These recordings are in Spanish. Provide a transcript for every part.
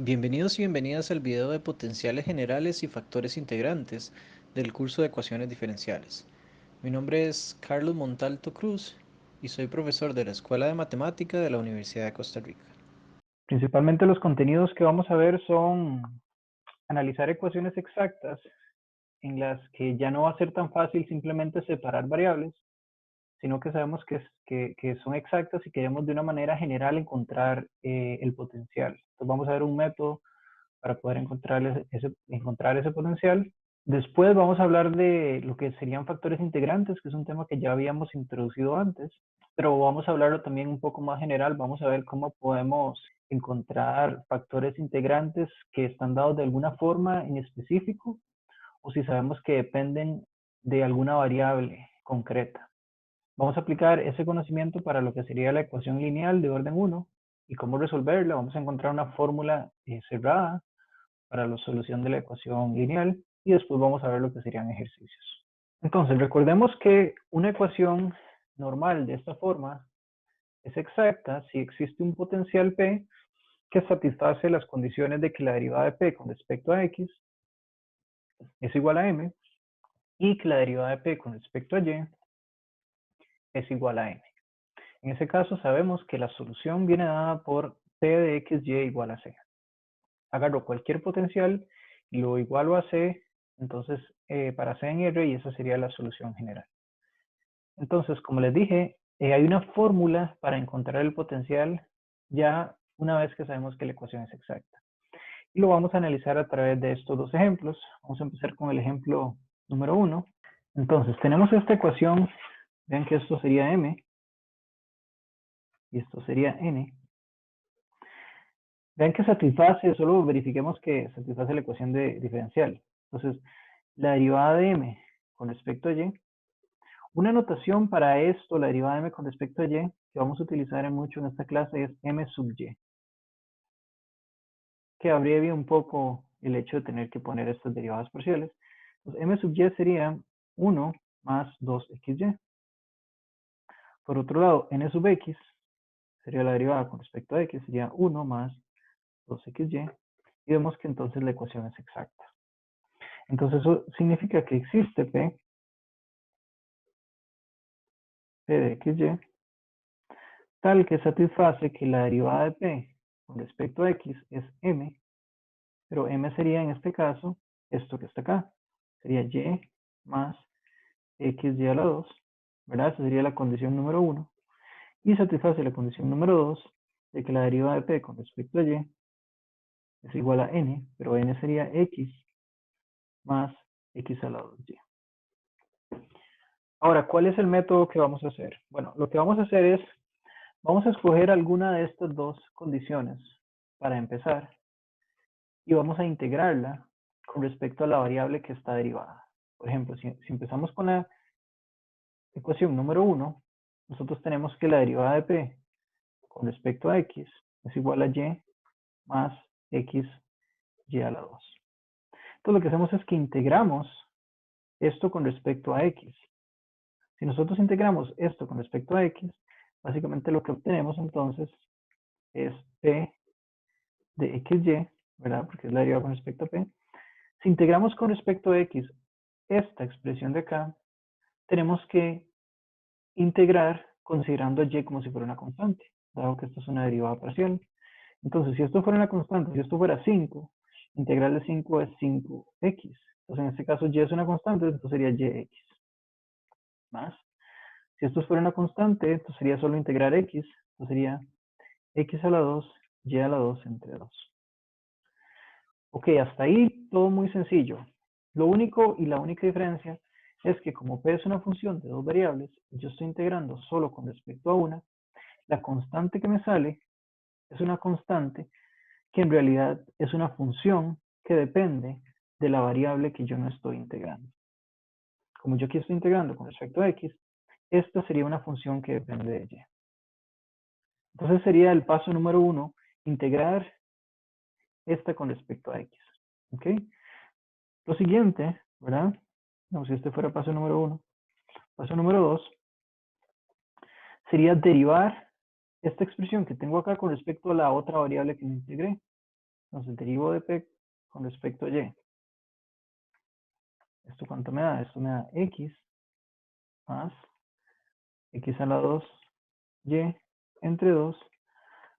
Bienvenidos y bienvenidas al video de potenciales generales y factores integrantes del curso de ecuaciones diferenciales. Mi nombre es Carlos Montalto Cruz y soy profesor de la Escuela de Matemática de la Universidad de Costa Rica. Principalmente los contenidos que vamos a ver son analizar ecuaciones exactas en las que ya no va a ser tan fácil simplemente separar variables, sino que sabemos que son exactas y queremos de una manera general encontrar el potencial. Entonces vamos a ver un método para poder encontrar ese potencial. Después vamos a hablar de lo que serían factores integrantes, que es un tema que ya habíamos introducido antes, pero vamos a hablarlo también un poco más general. Vamos a ver cómo podemos encontrar factores integrantes que están dados de alguna forma en específico o si sabemos que dependen de alguna variable concreta. Vamos a aplicar ese conocimiento para lo que sería la ecuación lineal de orden 1 y cómo resolverla. Vamos a encontrar una fórmula cerrada para la solución de la ecuación lineal y después vamos a ver lo que serían ejercicios. Entonces, recordemos que una ecuación normal de esta forma es exacta si existe un potencial P que satisface las condiciones de que la derivada de P con respecto a X es igual a M y que la derivada de P con respecto a Y es igual a M. En ese caso sabemos que la solución viene dada por P de X, Y igual a C. Agarro cualquier potencial y lo igualo a C, entonces para C en R, y esa sería la solución general. Entonces, como les dije, hay una fórmula para encontrar el potencial ya una vez que sabemos que la ecuación es exacta. Y lo vamos a analizar a través de estos dos ejemplos. Vamos a empezar con el ejemplo número 1. Entonces, tenemos esta ecuación, vean que esto sería M y esto sería N. Vean que satisface, solo verifiquemos que satisface la ecuación diferencial. Entonces, la derivada de M con respecto a Y. Una notación para esto, la derivada de M con respecto a Y, que vamos a utilizar mucho en esta clase es M sub Y, que abrevia un poco el hecho de tener que poner estas derivadas parciales. Entonces, M sub Y sería 1 más 2xy. Por otro lado, N sub X sería la derivada con respecto a X, sería 1 más 2xy. Y vemos que entonces la ecuación es exacta. Entonces eso significa que existe P de xy tal que satisface que la derivada de P con respecto a X es M, pero M sería en este caso esto que está acá. Sería Y más XY a la 2, ¿verdad? Esa sería la condición número 1. Y satisface la condición número 2 de que la derivada de P con respecto a Y es igual a N, pero N sería X más X a la 2Y. Ahora, ¿cuál es el método que vamos a hacer? Bueno, lo que vamos a hacer es, vamos a escoger alguna de estas dos condiciones para empezar y vamos a integrarla con respecto a la variable que está derivada. Por ejemplo, si empezamos con la ecuación número 1, nosotros tenemos que la derivada de P con respecto a X es igual a Y más X Y a la 2. Entonces lo que hacemos es que integramos esto con respecto a X. Si nosotros integramos esto con respecto a X, básicamente lo que obtenemos entonces es P de XY, ¿verdad? Porque es la derivada con respecto a P. Si integramos con respecto a X esta expresión de acá, tenemos que integrar considerando a Y como si fuera una constante, dado que esto es una derivada parcial. Entonces, si esto fuera una constante, si esto fuera 5, integral de 5 es 5x. Entonces, en este caso, Y es una constante, entonces sería YX. Más, si esto fuera una constante, entonces sería solo integrar X, entonces sería X a la 2, Y a la 2 entre 2. Ok, hasta ahí todo muy sencillo. Lo único y la única diferencia es que como P es una función de dos variables, y yo estoy integrando solo con respecto a una, la constante que me sale es una constante que en realidad es una función que depende de la variable que yo no estoy integrando. Como yo aquí estoy integrando con respecto a X, esta sería una función que depende de Y. Entonces sería el paso número 1, integrar esta con respecto a X. ¿Ok? Lo siguiente, ¿verdad? Como si este fuera paso número 1. Paso número 2 sería derivar esta expresión que tengo acá con respecto a la otra variable que me integré. Entonces derivo de p con respecto a y. ¿Esto cuánto me da? Esto me da x más x a la 2y entre 2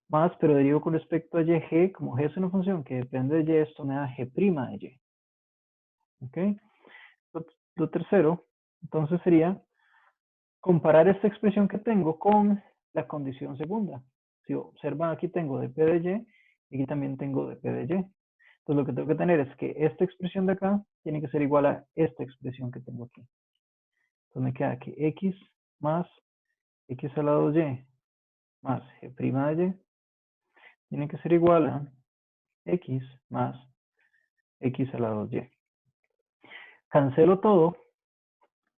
más, pero derivo con respecto a y, g, como g es una función que depende de y, esto me da g' de y. ¿Ok? Lo tercero, entonces sería comparar esta expresión que tengo con la condición segunda. Si observan, aquí tengo dp de y, y aquí también tengo dp de y. Entonces lo que tengo que tener es que esta expresión de acá tiene que ser igual a esta expresión que tengo aquí. Entonces me queda que x más x a la 2y más g' de y tiene que ser igual a x más x a la 2y. Cancelo todo,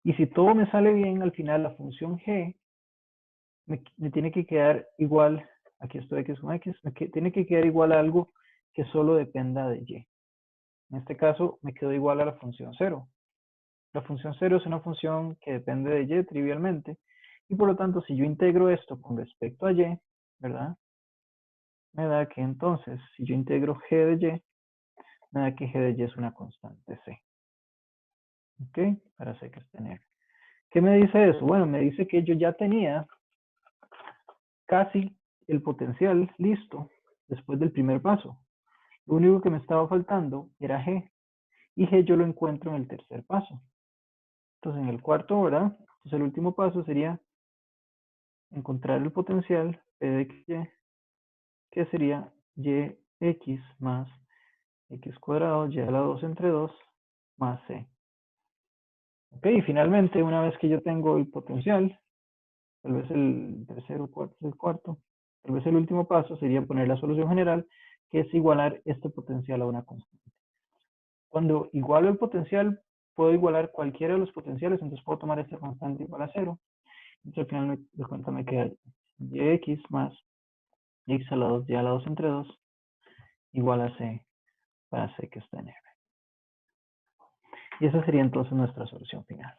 y si todo me sale bien, al final la función g me tiene que quedar igual, aquí estoy x con x, tiene que quedar igual a algo que solo dependa de y. En este caso me quedó igual a la función 0. La función 0 es una función que depende de y trivialmente, y por lo tanto si yo integro esto con respecto a y, ¿verdad? Me da que entonces, si yo integro g de y, me da que g de y es una constante c. ¿Ok? Para c que es tener. ¿Qué me dice eso? Bueno, me dice que yo ya tenía casi el potencial listo después del primer paso. Lo único que me estaba faltando era g, y g yo lo encuentro en el tercer paso. Entonces en el cuarto, ¿verdad? Entonces el último paso sería encontrar el potencial p de y, que sería yx más x cuadrado, y a la 2 entre 2, más c. Ok, y finalmente, una vez que yo tengo el potencial, tal vez el tercero, el cuarto, tal vez el último paso sería poner la solución general, que es igualar este potencial a una constante. Cuando igualo el potencial, puedo igualar cualquiera de los potenciales, entonces puedo tomar esta constante igual a 0. Entonces al final de cuentas me queda yx más x a la 2, y a la 2 entre 2, igual a c, para c que está en R. Y esa sería entonces nuestra solución final.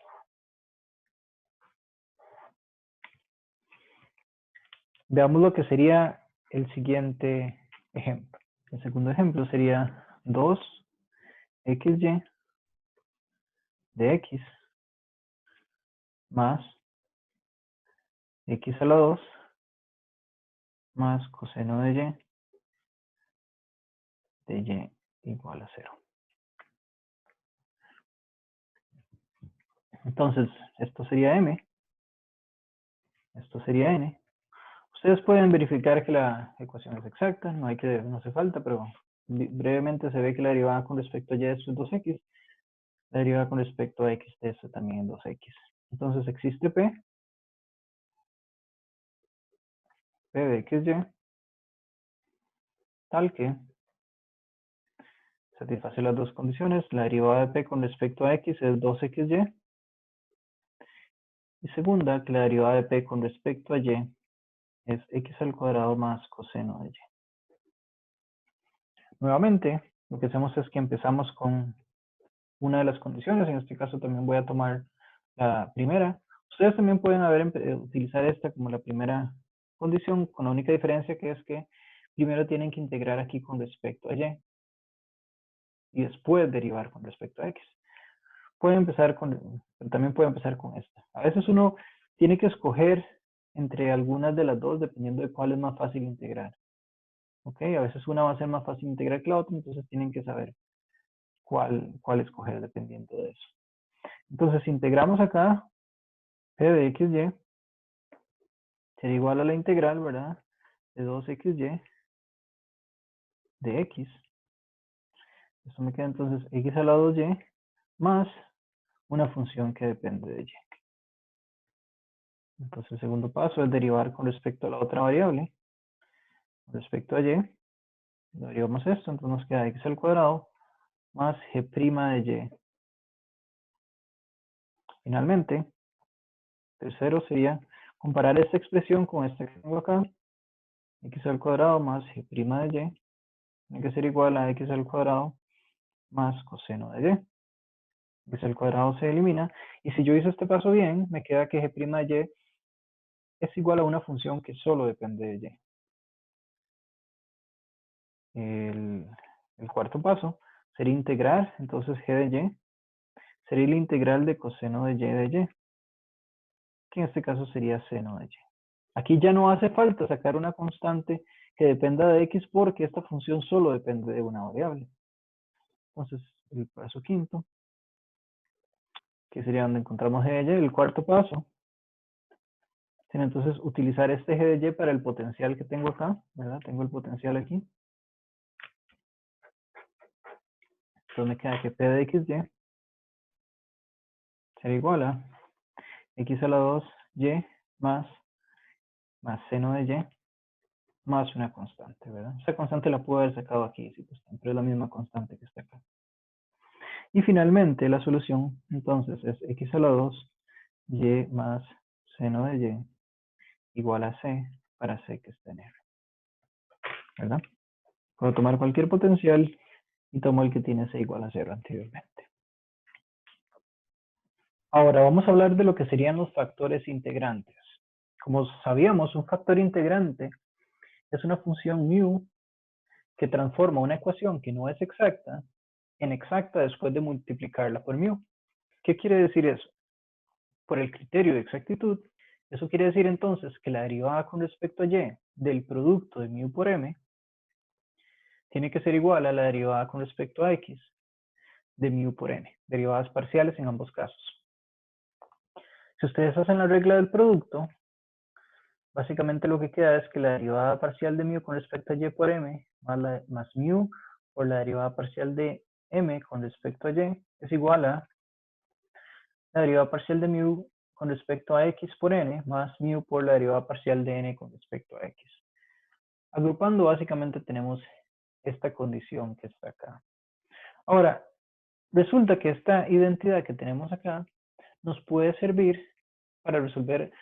Veamos lo que sería el siguiente ejemplo. El segundo ejemplo sería 2xy de x más x a la 2 más coseno de y igual a 0. Entonces, esto sería m, esto sería n. Ustedes pueden verificar que la ecuación es exacta, no hace falta, pero brevemente se ve que la derivada con respecto a y de esto es 2x, la derivada con respecto a x de esto también es 2x. Entonces existe p de xy, tal que satisface las dos condiciones. La derivada de p con respecto a x es 2xy. Y segunda, que la derivada de p con respecto a y es x al cuadrado más coseno de y. Nuevamente, lo que hacemos es que empezamos con una de las condiciones. En este caso también voy a tomar la primera. Ustedes también pueden utilizar esta como la primera condición, con la única diferencia que es que primero tienen que integrar aquí con respecto a y después derivar con respecto a x. También puede empezar con esta. A veces uno tiene que escoger entre algunas de las dos dependiendo de cuál es más fácil integrar. ¿Ok? A veces una va a ser más fácil integrar que la otra, entonces tienen que saber cuál escoger dependiendo de eso. Entonces, si integramos acá, p de xy será igual a la integral, ¿verdad? De 2xy de x. Esto me queda entonces x a la 2y más una función que depende de y. Entonces el segundo paso es derivar con respecto a la otra variable. Con respecto a y, derivamos esto, entonces nos queda x al cuadrado más g' de y. Finalmente, tercero sería comparar esta expresión con esta que tengo acá. X al cuadrado más g' de y tiene que ser igual a x al cuadrado más coseno de y. X al cuadrado se elimina, y si yo hice este paso bien, me queda que g' de y es igual a una función que solo depende de y. cuarto paso sería integrar, entonces g de y sería la integral de coseno de y, que en este caso sería seno de y. Aquí ya no hace falta sacar una constante que dependa de x porque esta función solo depende de una variable. Entonces, el paso quinto, que sería donde encontramos g de y, el cuarto paso, sería entonces utilizar este g de y para el potencial que tengo acá, ¿verdad? Tengo el potencial aquí. Entonces me queda que p de xy será igual a x a la 2 y más seno de y más una constante, ¿verdad? Esa constante la puedo haber sacado aquí, sí, pues, pero es la misma constante que está acá. Y finalmente la solución entonces es x a la 2 y más seno de y igual a c para c que está en R, ¿verdad? Puedo tomar cualquier potencial y tomo el que tiene c igual a 0 anteriormente. Ahora vamos a hablar de lo que serían los factores integrantes. Como sabíamos, un factor integrante es una función mu que transforma una ecuación que no es exacta en exacta después de multiplicarla por mu. ¿Qué quiere decir eso? Por el criterio de exactitud, eso quiere decir entonces que la derivada con respecto a y del producto de mu por m tiene que ser igual a la derivada con respecto a x de mu por n, derivadas parciales en ambos casos. Si ustedes hacen la regla del producto, básicamente lo que queda es que la derivada parcial de mu con respecto a y por m más mu por la derivada parcial de m con respecto a y es igual a la derivada parcial de mu con respecto a x por n más mu por la derivada parcial de n con respecto a x. Agrupando básicamente tenemos esta condición que está acá. Ahora, resulta que esta identidad que tenemos acá nos puede servir para resolver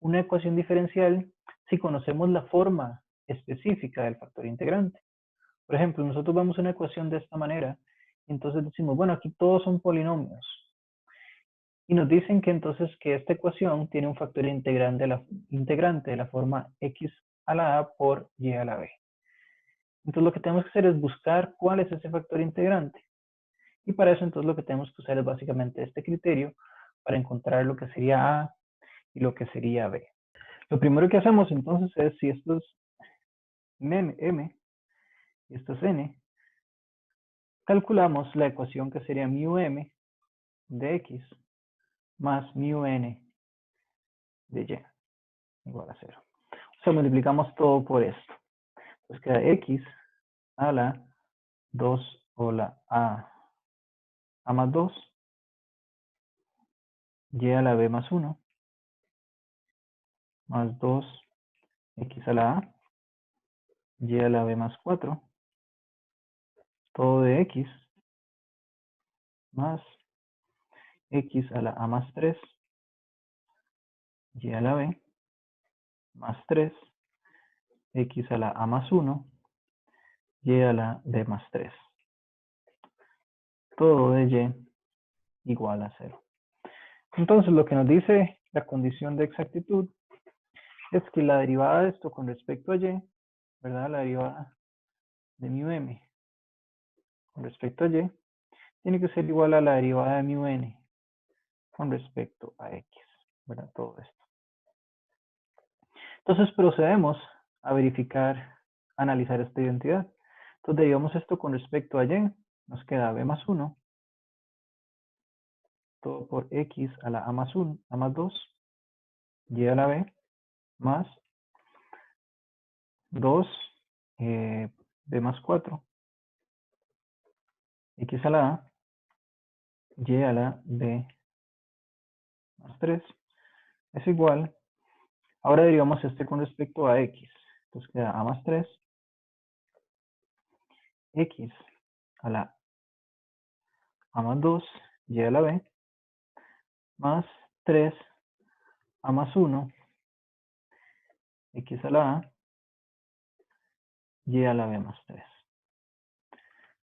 una ecuación diferencial si conocemos la forma específica del factor integrante. Por ejemplo, nosotros vemos una ecuación de esta manera, entonces decimos, bueno, aquí todos son polinomios. Y nos dicen que entonces que esta ecuación tiene un factor integrante de la forma x a la a por y a la b. Entonces lo que tenemos que hacer es buscar cuál es ese factor integrante. Y para eso entonces lo que tenemos que usar es básicamente este criterio para encontrar lo que sería a y lo que sería b. Lo primero que hacemos entonces es, si esto es m y esto es n, calculamos la ecuación que sería mu m de x más mu n de y igual a 0. O sea, multiplicamos todo por esto. Entonces queda x a la 2 o la a más 2, y a la b más 1, más 2, x a la a, y a la b más 4, todo de x, más x a la a más 3, y a la b, más 3, x a la a más 1, y a la b más 3. Todo de y igual a 0. Entonces lo que nos dice la condición de exactitud es que la derivada de esto con respecto a y, ¿verdad? La derivada de mu m con respecto a y, tiene que ser igual a la derivada de mu n con respecto a x, ¿verdad? Todo esto. Entonces procedemos a verificar, analizar esta identidad. Entonces derivamos esto con respecto a y, nos queda b más 1, todo por x a la a más 1, a más 2, y a la b, más 2, b más 4, x a la a, y a la b más 3, es igual. Ahora derivamos este con respecto a x. Entonces queda a más 3, x a la a más 2, y a la b, más 3 a más 1, x a la a, y a la b más 3.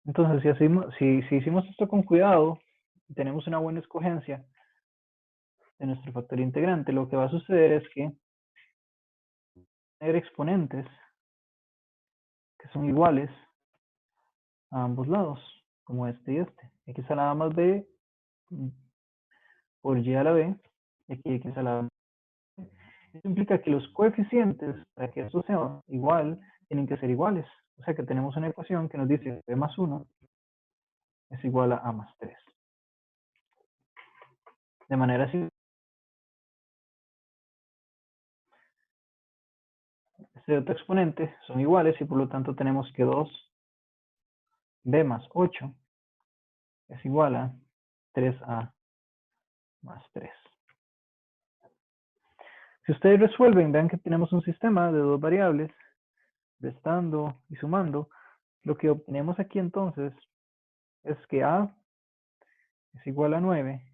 Entonces, si hicimos esto con cuidado, y tenemos una buena escogencia de nuestro factor integrante, lo que va a suceder es que tener exponentes que son iguales a ambos lados, como este y este. X a la A más B por Y a la B, y aquí X a la A. Eso implica que los coeficientes, para que esto sea igual, tienen que ser iguales. O sea que tenemos una ecuación que nos dice que B más 1 es igual a A más 3. De manera así, este otro exponente son iguales y por lo tanto tenemos que 2B más 8 es igual a 3A más 3. Si ustedes resuelven, vean que tenemos un sistema de dos variables, restando y sumando. Lo que obtenemos aquí entonces es que A es igual a 9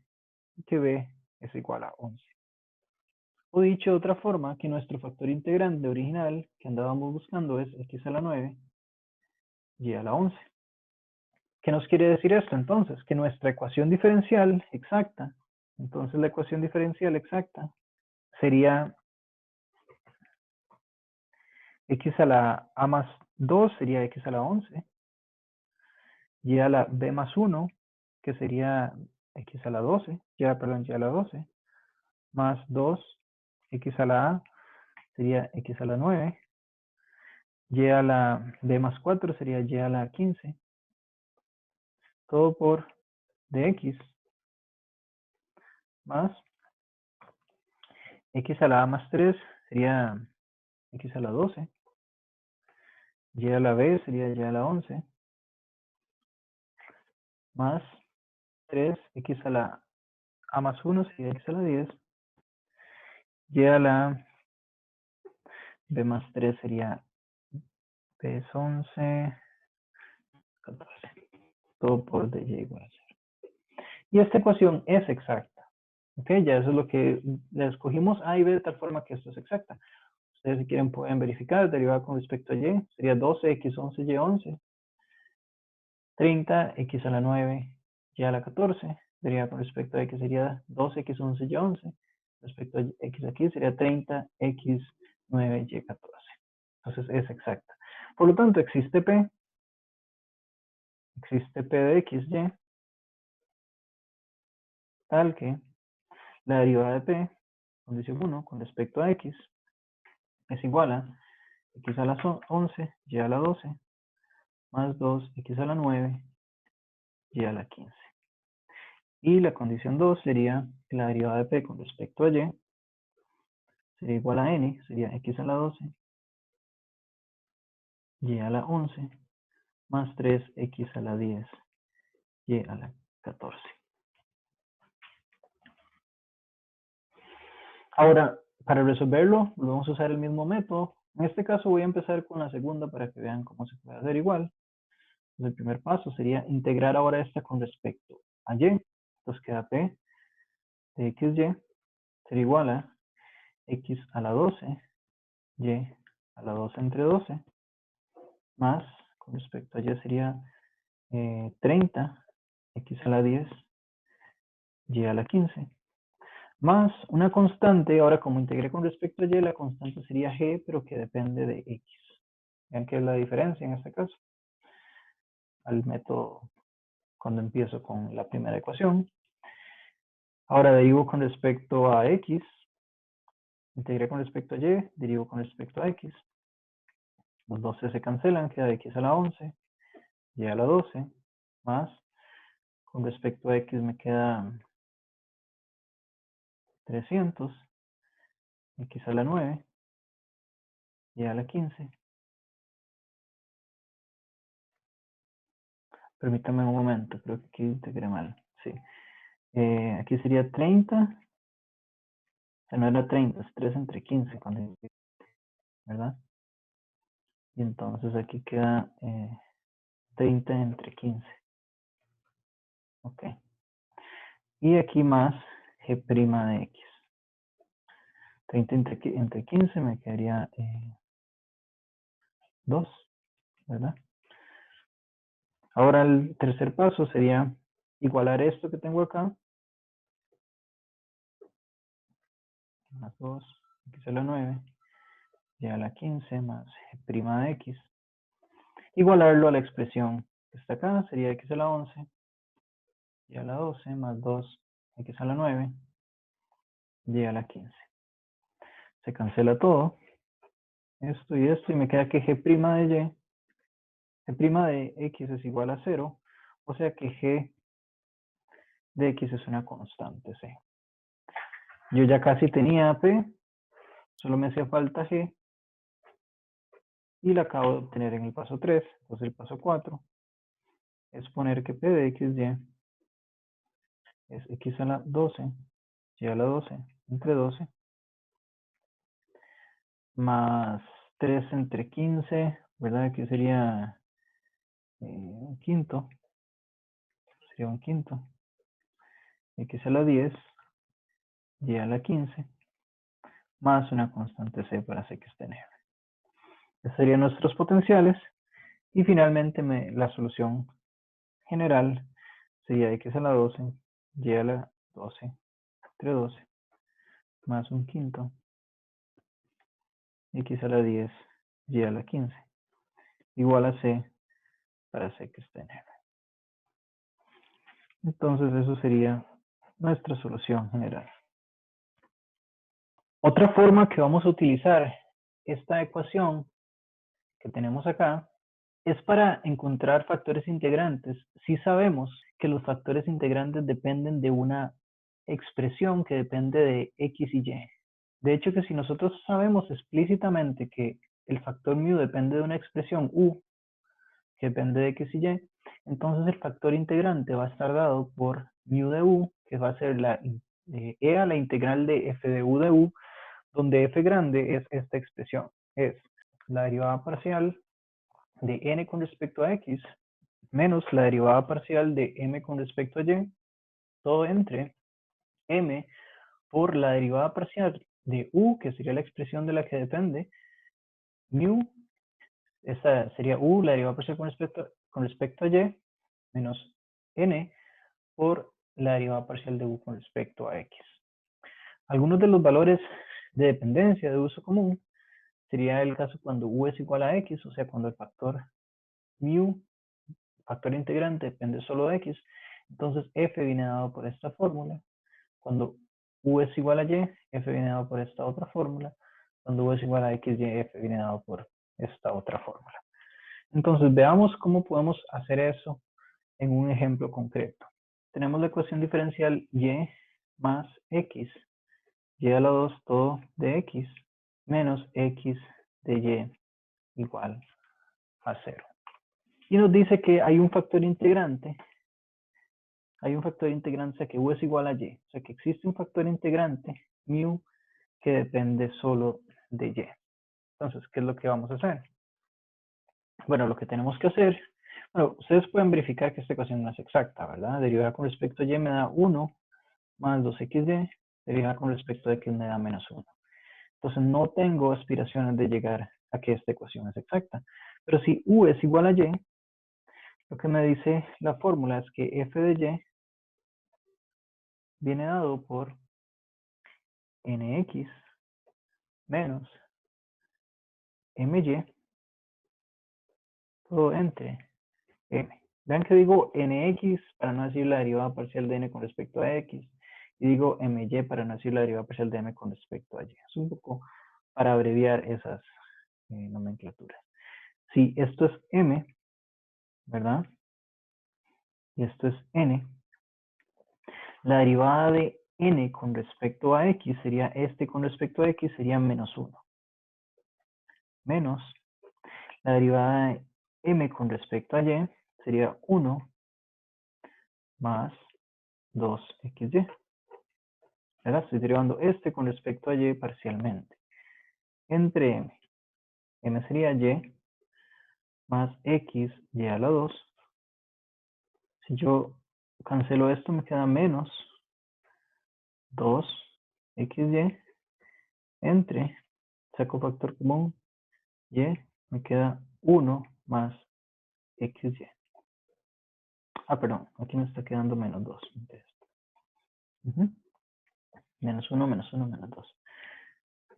y que B es igual a 11. O dicho de otra forma, que nuestro factor integrante original que andábamos buscando es x a la 9 y a la 11. ¿Qué nos quiere decir esto entonces? Que nuestra ecuación diferencial exacta, entonces la ecuación diferencial exacta sería x a la a más 2 sería x a la 11, y a la b más 1, que sería x a la 12, y a la 12, más 2, x a la a sería x a la 9, y a la b más 4 sería y a la 15, todo por dx, más x a la a más 3 sería x a la 12, y a la b sería y a la 11, más 3, x a la a más 1 sería x a la 10, y a la b más 3 sería b es 11, 14, todo por dy igual a 0. Y esta ecuación es exacta. ¿Ok? Ya eso es lo que le escogimos A y B de tal forma que esto es exacta. Ustedes si quieren pueden verificar, derivada con respecto a y, sería 12x11 y11, 30x a la 9 y a la 14, derivada con respecto a x sería 12x11 y11, respecto a x aquí sería 30x9 y 14. Entonces es exacta. Por lo tanto, existe P de x, y, tal que la derivada de P, condición 1, con respecto a x, es igual a x a la 11, y a la 12, más 2x a la 9, y a la 15. Y la condición 2 sería que la derivada de P con respecto a y sería igual a n, sería x a la 12, y a la 11, más 3x a la 10, y a la 14. Ahora, para resolverlo, vamos a usar el mismo método. En este caso voy a empezar con la segunda para que vean cómo se puede hacer igual. Entonces, el primer paso sería integrar ahora esta con respecto a y. Entonces queda p de xy sería igual a x a la 12, y a la 12 entre 12, más, con respecto a y sería 30, x a la 10, y a la 15. Más una constante, ahora como integré con respecto a y, la constante sería g, pero que depende de x. Vean que es la diferencia en este caso, al método cuando empiezo con la primera ecuación. Ahora derivo con respecto a x, integré con respecto a y, derivo con respecto a x. Los 12 se cancelan, queda x a la 11, y a la 12, más, con respecto a x me queda 300, x a la 9, y a la 15. Permítame un momento, creo que aquí integré mal. Sí. Aquí sería 30, o sea, no era 30, es 3 entre 15, ¿verdad? Y entonces aquí queda 30 entre 15. Ok. Y aquí más g' de x. 30 entre 15 me quedaría 2, ¿verdad? Ahora el tercer paso sería igualar esto que tengo acá, más 2, x a la 9, y a la 15 más g' de x, igualarlo a la expresión que está acá sería x a la 11 y a la 12 más 2x a la 9 y a la 15. Se cancela todo, esto y me queda que g' de y, g' de x es igual a 0, o sea que g de x es una constante c. Yo ya casi tenía p, solo me hacía falta g, y la acabo de obtener en el paso 3. Entonces el paso 4 es poner que p de xy es x a la 12, y a la 12 entre 12, más 3 entre 15, ¿verdad? Que sería un quinto, sería un quinto, x a la 10, y a la 15, más una constante c para c que esté en f. Estos serían nuestros potenciales, y finalmente la solución general sería x a la 12, y a la 12, entre 12, más un quinto, x a la 10, y a la 15, igual a c para c que esté en f. Entonces eso sería nuestra solución general. Otra forma que vamos a utilizar esta ecuación que tenemos acá es para encontrar factores integrantes. Si sabemos que los factores integrantes dependen de una expresión que depende de x y y. De hecho, que si nosotros sabemos explícitamente que el factor mu depende de una expresión u que depende de x y y, entonces el factor integrante va a estar dado por mu de u, que va a ser e a la integral de f de u, donde f grande es esta expresión, es la derivada parcial de n con respecto a x menos la derivada parcial de m con respecto a y, todo entre m por la derivada parcial de u, que sería la expresión de la que depende, mu, esta sería u, la derivada parcial con respecto a y, menos n por la derivada parcial de u con respecto a x. Algunos de los valores de dependencia de uso común sería el caso cuando u es igual a x, o sea, cuando el factor mu, factor integrante, depende solo de x, entonces f viene dado por esta fórmula. Cuando u es igual a y, f viene dado por esta otra fórmula. Cuando u es igual a x, y, f viene dado por esta otra fórmula. Entonces veamos cómo podemos hacer eso en un ejemplo concreto. Tenemos la ecuación diferencial y más x, y a la 2 todo de x, menos x de y igual a 0. Y nos dice que hay un factor integrante, o sea que u es igual a y, o sea que existe un factor integrante, mu, que depende solo de y. Entonces, ¿qué es lo que vamos a hacer? Bueno, lo que tenemos que hacer, bueno, ustedes pueden verificar que esta ecuación no es exacta, ¿verdad? Derivada con respecto a y me da 1 más 2xy, derivada con respecto a x me da menos 1. Entonces no tengo aspiraciones de llegar a que esta ecuación es exacta. Pero si u es igual a y, lo que me dice la fórmula es que f de y viene dado por nx menos my, todo entre m. Vean que digo nx para no decir la derivada parcial de n con respecto a x, y digo my para no decir la derivada parcial de m con respecto a y. Es un poco para abreviar esas nomenclaturas. Si esto es m, ¿verdad? Y esto es n, la derivada de n con respecto a x sería con respecto a x sería menos 1. Menos la derivada de m con respecto a y sería 1 más 2xy. ¿Verdad? Estoy derivando con respecto a y parcialmente. Entre m. M sería y más x y a la 2. Si yo cancelo esto me queda menos 2xy entre, saco factor común, y me queda 1 más xy. Ah, perdón, aquí me está quedando menos 2. Menos 1, menos 1, menos 2.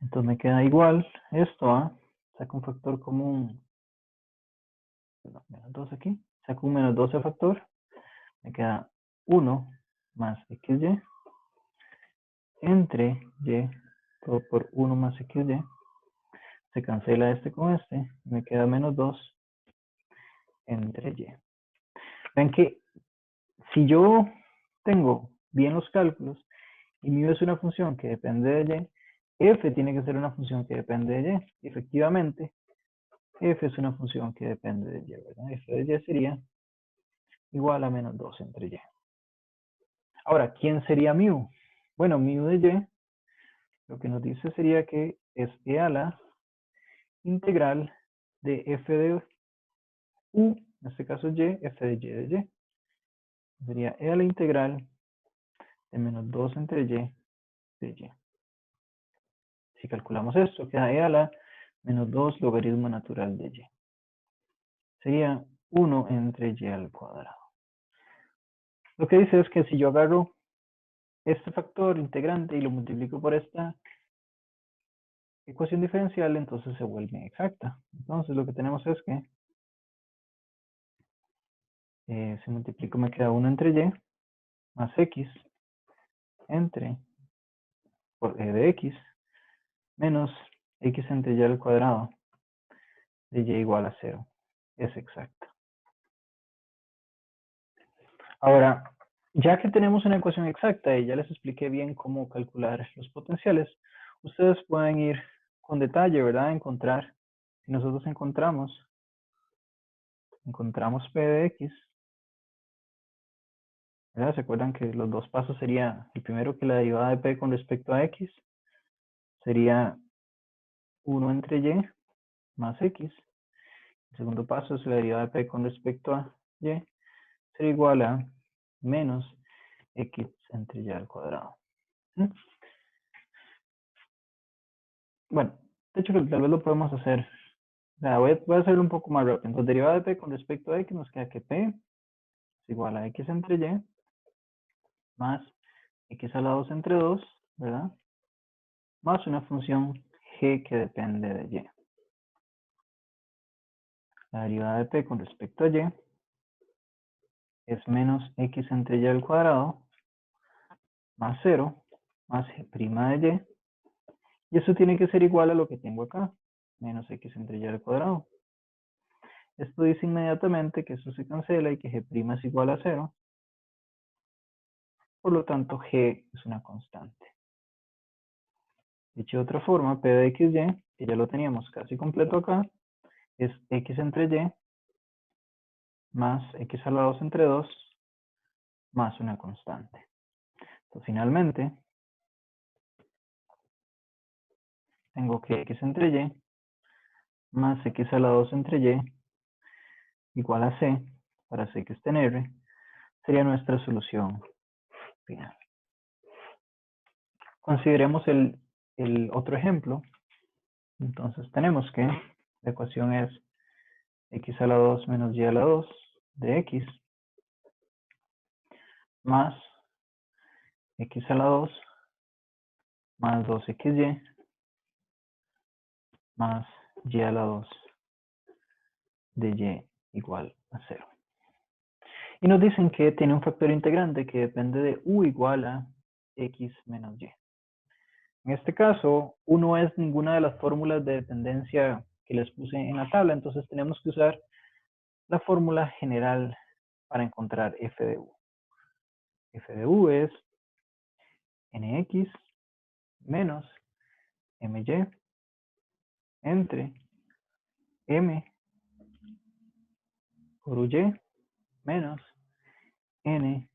Entonces me queda igual esto a, saco un factor común, perdón, menos 2 aquí, saco un menos 12 factor, me queda 1 más xy entre y, todo por 1 más xy, se cancela este con este, me queda menos 2 entre y. Ven que si yo tengo bien los cálculos y mi es una función que depende de y, f tiene que ser una función que depende de y. Efectivamente, f es una función que depende de y, ¿verdad? F de y sería igual a menos 2 entre y. Ahora, ¿quién sería mu? Bueno, mu de y, lo que nos dice sería que es e a la integral de f de u, en este caso y, f de y de y. Sería e a la integral de menos 2 entre y de y. Si calculamos esto, queda e a la menos 2 logaritmo natural de y. Sería 1 entre y al cuadrado. Lo que dice es que si yo agarro este factor integrante y lo multiplico por esta ecuación diferencial, entonces se vuelve exacta. Entonces lo que tenemos es que si multiplico me queda 1 entre y más x entre por e de x menos x entre y al cuadrado de y igual a 0. Es exacta. Ahora, ya que tenemos una ecuación exacta y ya les expliqué bien cómo calcular los potenciales, ustedes pueden ir con detalle, ¿verdad? Encontrar, si nosotros encontramos P de X, ¿verdad? ¿Se acuerdan que los dos pasos sería, el primero que la derivada de P con respecto a X sería 1 entre Y más X. El segundo paso es la derivada de P con respecto a Y, sería igual a menos X entre Y al cuadrado. ¿Mm? Bueno, de hecho tal vez lo podemos hacer. O sea, voy a hacerlo un poco más rápido. Entonces, derivada de P con respecto a X nos queda que P es igual a X entre Y más X a la 2 entre 2, ¿verdad? Más una función G que depende de Y. La derivada de P con respecto a Y es menos X entre Y al cuadrado más 0 más G' de Y. Y eso tiene que ser igual a lo que tengo acá, menos X entre Y al cuadrado. Esto dice inmediatamente que eso se cancela y que G' es igual a 0. Por lo tanto, G es una constante. Dicho de otra forma, P de XY, que ya lo teníamos casi completo acá, es X entre Y más X a la 2 entre 2 más una constante. Entonces, finalmente, tengo que X entre Y más X a la 2 entre Y igual a C, para C que está en R, sería nuestra solución final. Consideremos el otro ejemplo. Entonces tenemos que la ecuación es X a la 2 menos Y a la 2 de X más X a la 2 más 2XY más Y a la 2 de Y igual a 0. Y nos dicen que tiene un factor integrante que depende de U igual a X menos Y. En este caso, U no es ninguna de las fórmulas de dependencia que les puse en la tabla, entonces tenemos que usar la fórmula general para encontrar f de u. F de u es nx menos my entre m por uy menos n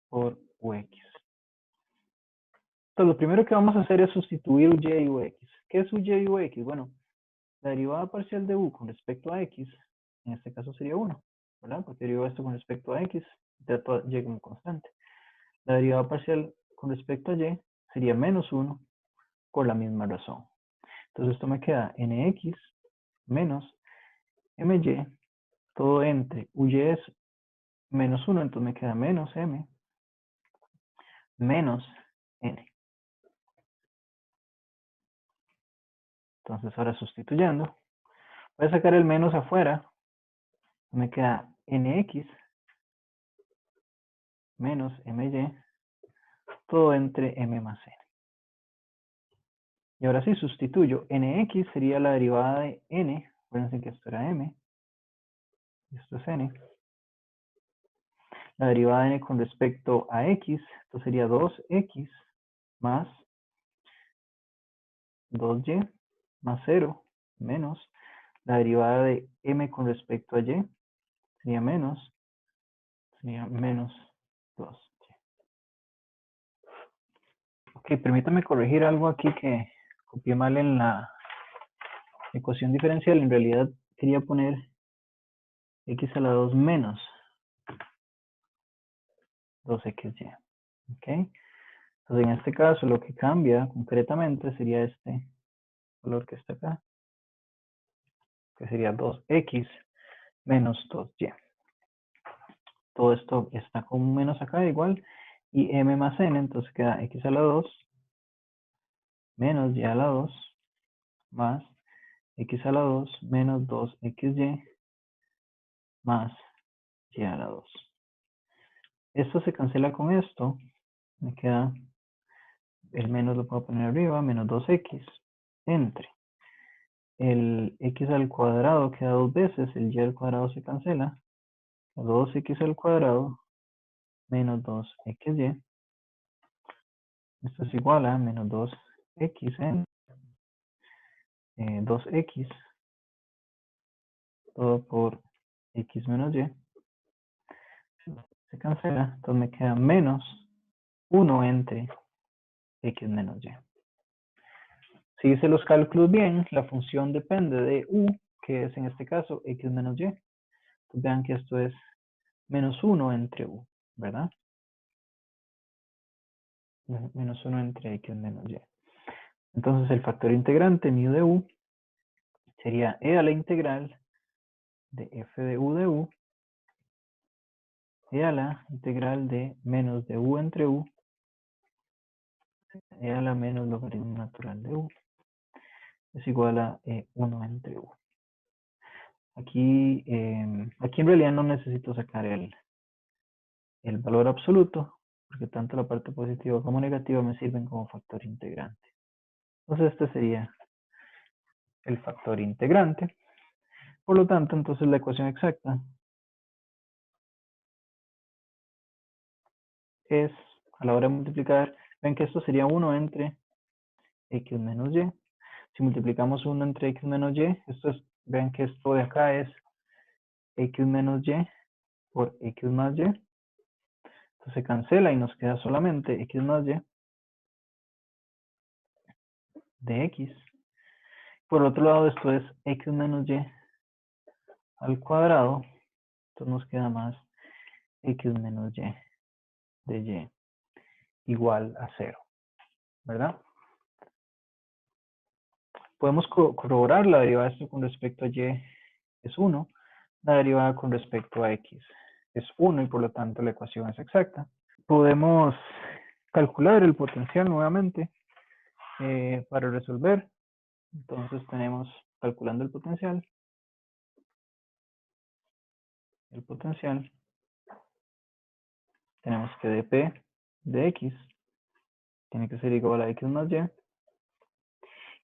por ux. Entonces, lo primero que vamos a hacer es sustituir uy y ux. ¿Qué es uy y ux? Bueno, la derivada parcial de u con respecto a x, en este caso sería 1, ¿verdad? Porque derivo esto con respecto a x, trato a y como constante. La derivada parcial con respecto a y sería menos 1 por la misma razón. Entonces esto me queda nx menos my, todo entre uy es menos 1, entonces me queda menos m menos n. Entonces ahora sustituyendo, voy a sacar el menos afuera, me queda nx menos my, todo entre m más n. Y ahora sí, sustituyo. Nx sería la derivada de n. Acuérdense que esto era m. Y esto es n. La derivada de n con respecto a x, esto sería 2x más 2y más 0 menos la derivada de m con respecto a y sería menos 2y. Ok, permítame corregir algo aquí que copié mal en la ecuación diferencial. En realidad quería poner x a la 2 menos 2xy. Ok, entonces en este caso lo que cambia concretamente sería este valor que está acá, que sería 2x menos 2y. Todo esto está con un menos acá igual, y m más n, entonces queda x a la 2 menos y a la 2 más x a la 2 menos 2xy más y a la 2. Esto se cancela con esto, me queda, el menos lo puedo poner arriba, menos 2x entre el x al cuadrado queda dos veces, el y al cuadrado se cancela, 2x al cuadrado menos 2xy. Esto es igual a menos 2x en 2x, todo por x menos y. Se cancela, entonces me queda menos 1 entre x menos y. Si hice los cálculos bien, la función depende de u, que es en este caso x menos y. Entonces vean que esto es menos 1 entre u, ¿verdad? Menos 1 entre x menos y. Entonces el factor integrante mu de u sería e a la integral de f de u e a la integral de menos de u entre u e a la menos logaritmo natural de u es igual a 1 entre u. Aquí en realidad no necesito sacar el valor absoluto, porque tanto la parte positiva como negativa me sirven como factor integrante. Entonces este sería el factor integrante. Por lo tanto, entonces la ecuación exacta es, a la hora de multiplicar, ven que esto sería 1 entre x menos y. Si multiplicamos 1 entre x menos y, esto es, ven que esto de acá es x menos y por x más y. Entonces se cancela y nos queda solamente x más y de x. Por otro lado, esto es x menos y al cuadrado. Entonces nos queda más x menos y de y igual a 0, ¿verdad? Podemos corroborar la derivada de esto con respecto a y es 1. La derivada con respecto a x es 1 y por lo tanto la ecuación es exacta. Podemos calcular el potencial nuevamente para resolver. Entonces tenemos, calculando el potencial tenemos que dp de x tiene que ser igual a x más y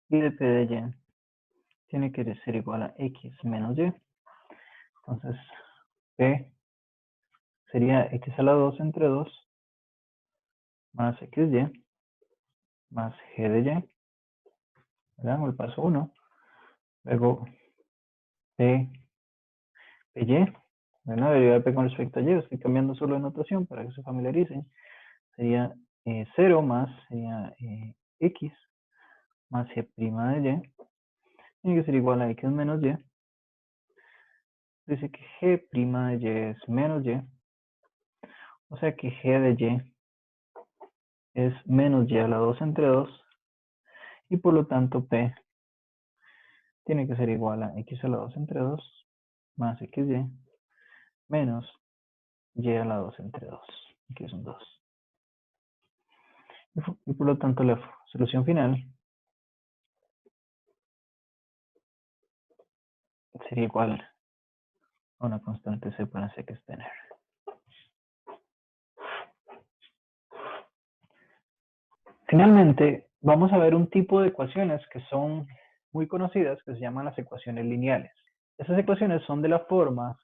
dp de y tiene que ser igual a x menos y. Entonces p sería x a la 2 entre 2 más xy más g de y, ¿verdad? O el paso 1. Luego p y, ¿verdad? Derivada de p con respecto a y, estoy cambiando solo de notación para que se familiaricen. Sería 0 más, sería x más g' de y, tiene que ser igual a x menos y. Dice que g' de y es menos y, o sea que g de y es menos y a la 2 entre 2, y por lo tanto p tiene que ser igual a x a la 2 entre 2 más xy menos y a la 2 entre 2, que es un 2. Y por lo tanto la solución final sería igual a una constante c para sec extender. Finalmente, vamos a ver un tipo de ecuaciones que son muy conocidas, que se llaman las ecuaciones lineales. Esas ecuaciones son de la forma,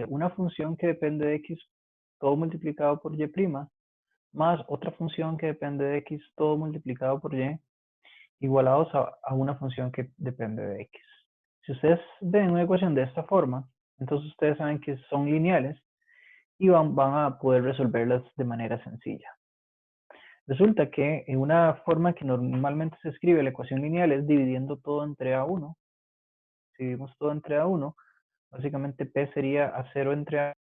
una función que depende de x todo multiplicado por y', más otra función que depende de x todo multiplicado por y, igualados a una función que depende de x. Si ustedes ven una ecuación de esta forma, entonces ustedes saben que son lineales y van a poder resolverlas de manera sencilla. Resulta que en una forma que normalmente se escribe la ecuación lineal es dividiendo todo entre A1. Si dividimos todo entre A1, básicamente P sería A0 entre A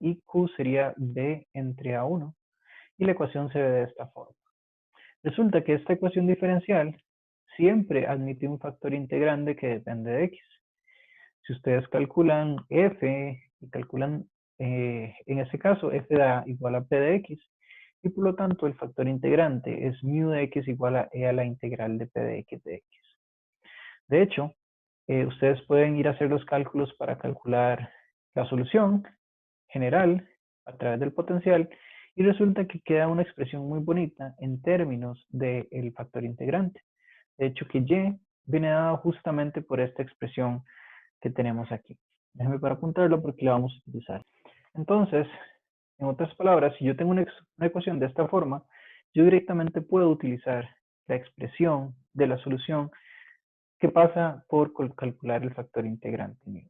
y Q sería B entre A1. Y la ecuación se ve de esta forma. Resulta que esta ecuación diferencial siempre admite un factor integrante que depende de x. Si ustedes calculan f y calculan, en este caso, f da igual a p de x, y por lo tanto el factor integrante es mu de x igual a e a la integral de p de x de x. De hecho, ustedes pueden ir a hacer los cálculos para calcular la solución general a través del potencial y resulta que queda una expresión muy bonita en términos del factor integrante. De hecho que y viene dado justamente por esta expresión que tenemos aquí. Déjenme para apuntarlo porque la vamos a utilizar. Entonces, en otras palabras, si yo tengo una ecuación de esta forma, yo directamente puedo utilizar la expresión de la solución que pasa por calcular el factor integrante.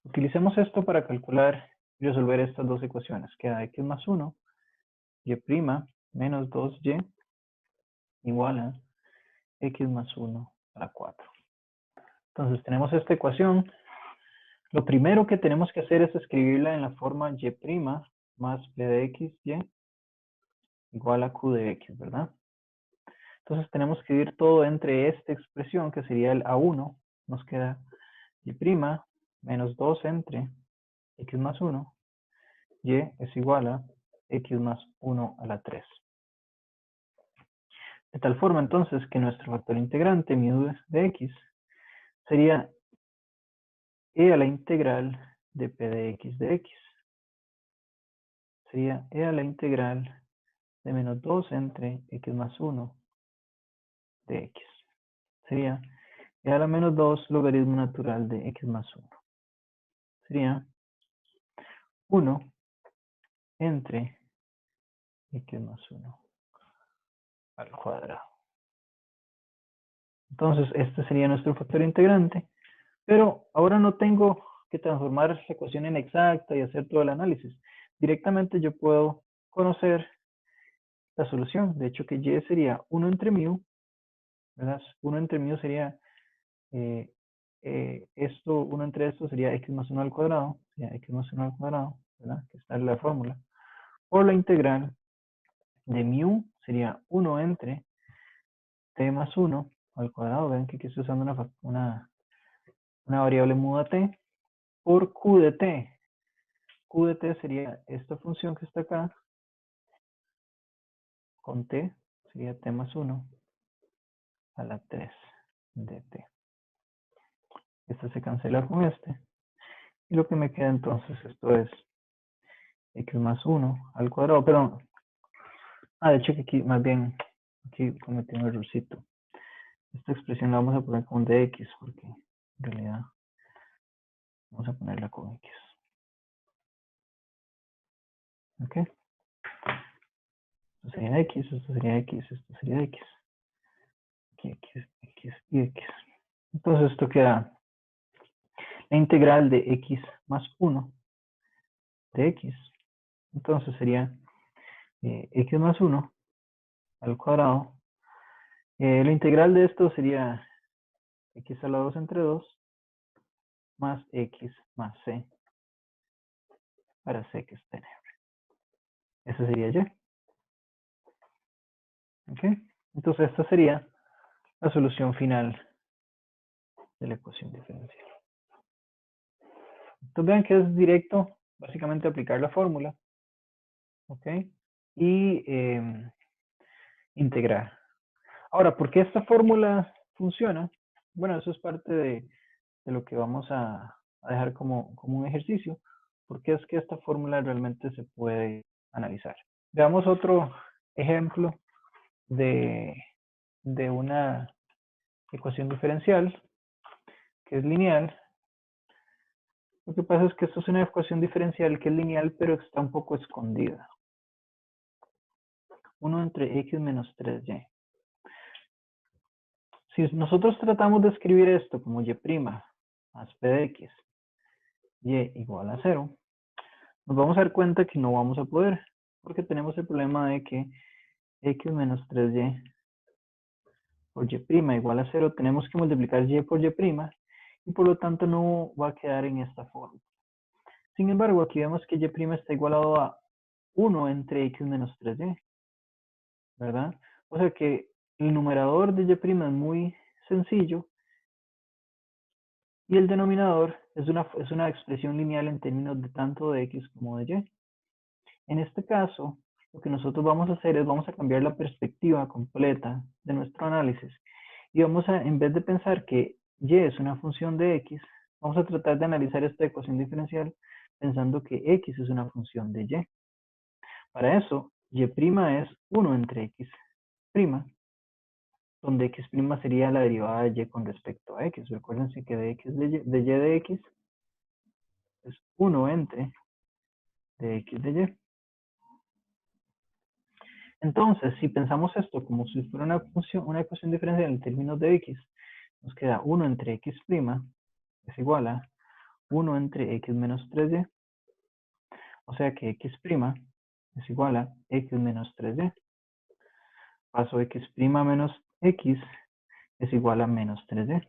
Utilicemos esto para calcular y resolver estas dos ecuaciones. Queda x más 1, y' menos 2y igual a x más 1 a la 4. Entonces tenemos esta ecuación. Lo primero que tenemos que hacer es escribirla en la forma y' más p de x, y igual a q de x, ¿verdad? Entonces tenemos que dividir todo entre esta expresión que sería el a1. Nos queda y' menos 2 entre x más 1, y es igual a x más 1 a la 3. De tal forma entonces que nuestro factor integrante, mu de x, sería e a la integral de p de x de x. Sería e a la integral de menos 2 entre x más 1 de x. Sería e a la menos 2 logaritmo natural de x más 1. Sería 1 entre x más 1 al cuadrado. Entonces, este sería nuestro factor integrante. Pero ahora no tengo que transformar la ecuación en exacta y hacer todo el análisis. Directamente yo puedo conocer la solución. De hecho, que y sería 1 entre mu, ¿verdad? 1 entre mu sería, 1 entre esto sería x más 1 al cuadrado, sería x más 1 al cuadrado, ¿verdad? Que está en la fórmula. Por la integral de mu sería 1 entre t más 1 al cuadrado. Ven que aquí estoy usando una variable muda t, por q de t. Q de t sería esta función que está acá, con t, sería t más 1 a la 3 de t. Este se cancela con este. Y lo que me queda entonces, esto es x más 1 al cuadrado, perdón. De hecho que aquí, más bien, aquí cometí un errorcito. Esta expresión la vamos a poner con dx, porque en realidad vamos a ponerla con x. ¿Ok? Esto sería x, esto sería x, esto sería x. Aquí, x, x y x. Entonces esto queda la integral de x más 1 de x. Entonces sería x más 1 al cuadrado. La integral de esto sería x a la 2 entre 2 más x más c para c que es t. Eso sería y. ¿Ok? Entonces esta sería la solución final de la ecuación diferencial. Entonces vean que es directo, básicamente aplicar la fórmula. ¿Ok? Y integrar. Ahora, ¿por qué esta fórmula funciona? Bueno, eso es parte de lo que vamos a a dejar como un ejercicio, porque es que esta fórmula realmente se puede analizar. Veamos otro ejemplo de una ecuación diferencial que es lineal. Lo que pasa es que esto es una ecuación diferencial que es lineal, pero está un poco escondida. 1 entre x menos 3y. Si nosotros tratamos de escribir esto como y' más p de x, y igual a 0, nos vamos a dar cuenta que no vamos a poder, porque tenemos el problema de que x menos 3y por y' igual a 0, tenemos que multiplicar y por y', y por lo tanto no va a quedar en esta forma. Sin embargo, aquí vemos que y' está igualado a 1 entre x menos 3y, ¿verdad? O sea que el numerador de y' es muy sencillo, y el denominador es una expresión lineal en términos de tanto de x como de y. En este caso, lo que nosotros vamos a hacer es vamos a cambiar la perspectiva completa de nuestro análisis. Y vamos a, en vez de pensar que y es una función de x, vamos a tratar de analizar esta ecuación diferencial pensando que x es una función de y. Para eso, y' es 1 entre x', donde x' sería la derivada de y con respecto a x. Recuérdense que de y de x es 1 entre de x de y. Entonces, si pensamos esto como si fuera una ecuación diferencial en términos de x, nos queda 1 entre x' es igual a 1 entre x menos 3y, o sea que x' es igual a x menos 3y. Paso x' menos x es igual a menos 3y.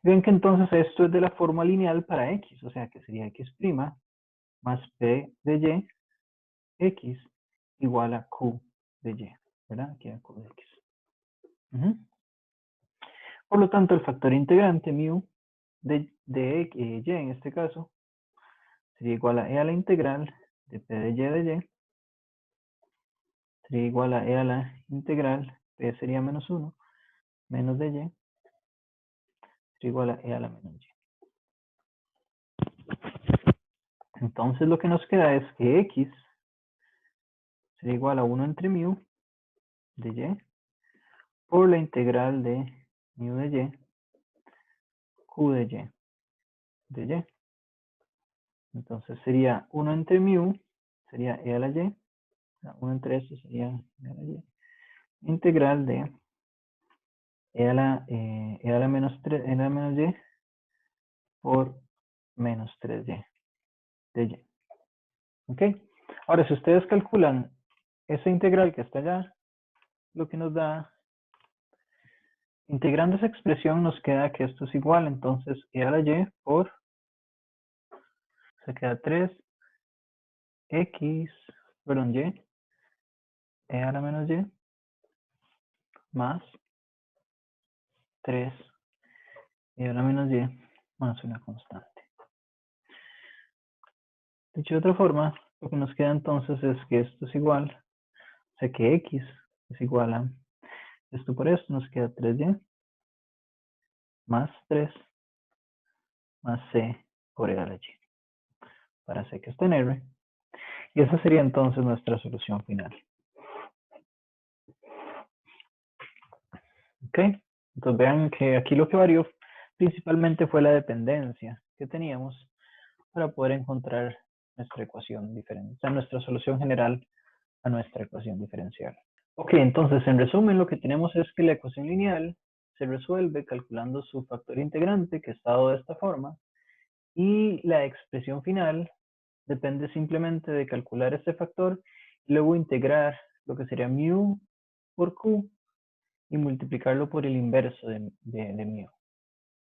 Ven que entonces esto es de la forma lineal para x, o sea que sería x' más p de y, x igual a q de y, ¿verdad? Aquí a q de x. Por lo tanto, el factor integrante mu de y en este caso sería igual a e a la integral de p de y, sería igual a e a la integral, p sería menos 1, menos de y, sería igual a e a la menos y. Entonces lo que nos queda es que x sería igual a 1 entre mu de y por la integral de mu de y, q de y de y. Entonces sería 1 entre mu, sería e a la y, 1 entre esto sería e a la y, integral de e a la menos 3, e a la menos y por menos 3y de y. ¿Ok? Ahora, si ustedes calculan esa integral que está allá, lo que nos da, integrando esa expresión, nos queda que esto es igual, entonces e a la y por, se queda 3x, perdón, y, e a la menos y, más 3 e a la menos y, más una constante. Dicho de otra forma, lo que nos queda entonces es que esto es igual, o sea que x es igual a esto por esto, nos queda 3y más 3 más c por e a la y, para c que está en R. Y esa sería entonces nuestra solución final. ¿Ok? Entonces vean que aquí lo que varió principalmente fue la dependencia que teníamos para poder encontrar nuestra ecuación diferencial, o sea, nuestra solución general a nuestra ecuación diferencial. Ok, entonces en resumen lo que tenemos es que la ecuación lineal se resuelve calculando su factor integrante que está dado de esta forma y la expresión final depende simplemente de calcular este factor y luego integrar lo que sería mu por q y multiplicarlo por el inverso de mu,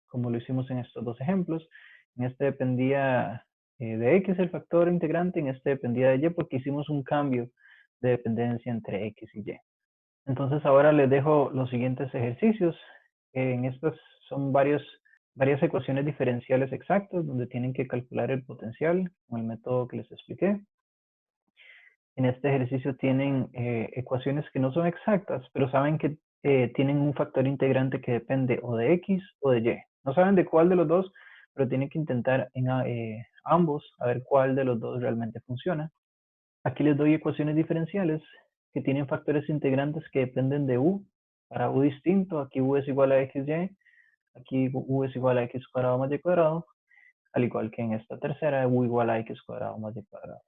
como lo hicimos en estos dos ejemplos. En este dependía de x el factor integrante, en este dependía de y porque hicimos un cambio de dependencia entre x y y. Entonces ahora les dejo los siguientes ejercicios. En estos son varias ecuaciones diferenciales exactas donde tienen que calcular el potencial con el método que les expliqué. En este ejercicio tienen ecuaciones que no son exactas, pero saben que tienen un factor integrante que depende o de x o de y. No saben de cuál de los dos, pero tienen que intentar en ambos a ver cuál de los dos realmente funciona. Aquí les doy ecuaciones diferenciales que tienen factores integrantes que dependen de u. Para u distinto, aquí u es igual a xy, aquí u es igual a x cuadrado más y cuadrado, al igual que en esta tercera, u igual a x cuadrado más y cuadrado.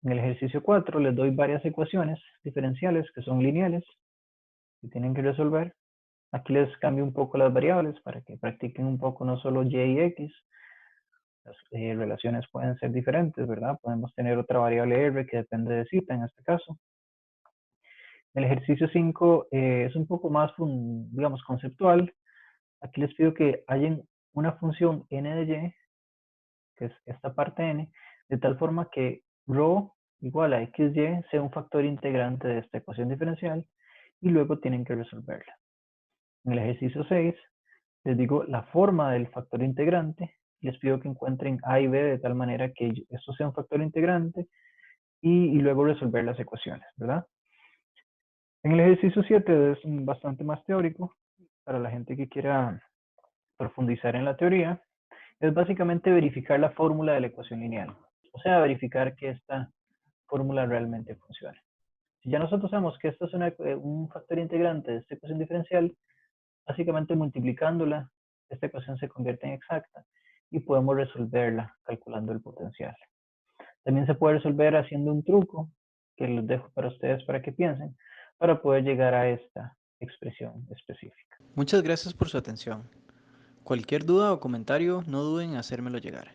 En el ejercicio 4 les doy varias ecuaciones diferenciales que son lineales, que tienen que resolver. Aquí les cambio un poco las variables para que practiquen un poco no solo y y x. Las relaciones pueden ser diferentes, ¿verdad? Podemos tener otra variable r que depende de zeta en este caso. El ejercicio 5 es un poco más, digamos, conceptual. Aquí les pido que hallen una función n de y, que es esta parte n, de tal forma que ρ igual a xy sea un factor integrante de esta ecuación diferencial y luego tienen que resolverla. En el ejercicio 6 les digo la forma del factor integrante, les pido que encuentren a y b de tal manera que esto sea un factor integrante y luego resolver las ecuaciones, ¿verdad? En el ejercicio 7 es bastante más teórico para la gente que quiera profundizar en la teoría. Es básicamente verificar la fórmula de la ecuación lineal, o sea, verificar que esta fórmula realmente funcione. Si ya nosotros sabemos que esto es un factor integrante de esta ecuación diferencial, básicamente multiplicándola, esta ecuación se convierte en exacta y podemos resolverla calculando el potencial. También se puede resolver haciendo un truco que los dejo para ustedes para que piensen, para poder llegar a esta expresión específica. Muchas gracias por su atención. Cualquier duda o comentario, no duden en hacérmelo llegar.